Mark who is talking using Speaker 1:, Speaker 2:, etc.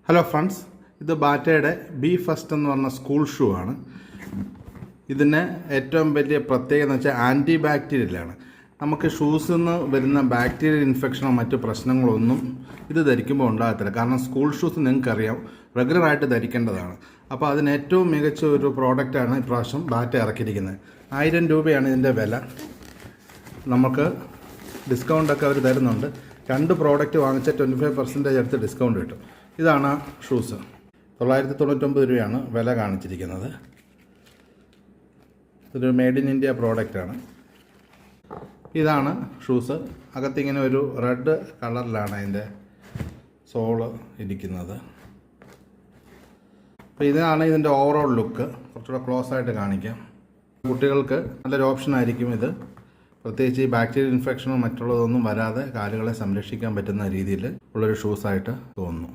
Speaker 1: Hello friends, ഇത് ബാറ്റയുടെ B first എന്ന് പറഞ്ഞ സ്കൂൾ ഷൂ ആണ്. ഇതിന് ഏറ്റവും വലിയ പ്രത്യേകത എന്ന് വെച്ചാൽ ആൻറ്റി ബാക്ടീരിയലാണ്. നമുക്ക് ഷൂസിൽ നിന്ന് വരുന്ന ബാക്ടീരിയൽ ഇൻഫെക്ഷനോ മറ്റു പ്രശ്നങ്ങളോ ഒന്നും ഇത് ധരിക്കുമ്പോൾ ഉണ്ടാകത്തില്ല. കാരണം സ്കൂൾ ഷൂസ് നിങ്ങൾക്കറിയാം റെഗുലറായിട്ട് ധരിക്കേണ്ടതാണ്. അപ്പോൾ അതിന് ഏറ്റവും മികച്ച ഒരു പ്രോഡക്റ്റാണ് ഇപ്രാവശ്യം ബാറ്റ ഇറക്കിയിരിക്കുന്നത്. 1000 രൂപയാണ് ഇതിൻ്റെ വില. നമുക്ക് ഡിസ്കൗണ്ടൊക്കെ അവർ തരുന്നുണ്ട്. 2 പ്രോഡക്റ്റ് വാങ്ങിച്ചാൽ 25% അടുത്ത് ഡിസ്കൗണ്ട് കിട്ടും. ഇതാണ് ഷൂസ്. 999 രൂപയാണ് വില കാണിച്ചിരിക്കുന്നത്. ഇതൊരു മെയ്ഡ് ഇൻ ഇന്ത്യ പ്രോഡക്റ്റാണ്. ഇതാണ് ഷൂസ്. അകത്തിങ്ങനെ ഒരു റെഡ് കളറിലാണ് അതിൻ്റെ സോള് ഇരിക്കുന്നത്. അപ്പോൾ ഇതാണ് ഇതിൻ്റെ ഓവറോൾ ലുക്ക്. കുറച്ചുകൂടെ ക്ലോസ് ആയിട്ട് കാണിക്കാം. കുട്ടികൾക്ക് നല്ലൊരു ഓപ്ഷനായിരിക്കും ഇത്. പ്രത്യേകിച്ച് ഈ ബാക്ടീരിയൽ ഇൻഫെക്ഷനോ മറ്റുള്ളതൊന്നും വരാതെ കാലുകളെ സംരക്ഷിക്കാൻ പറ്റുന്ന രീതിയിൽ ഉള്ളൊരു ഷൂസായിട്ട് തോന്നുന്നു.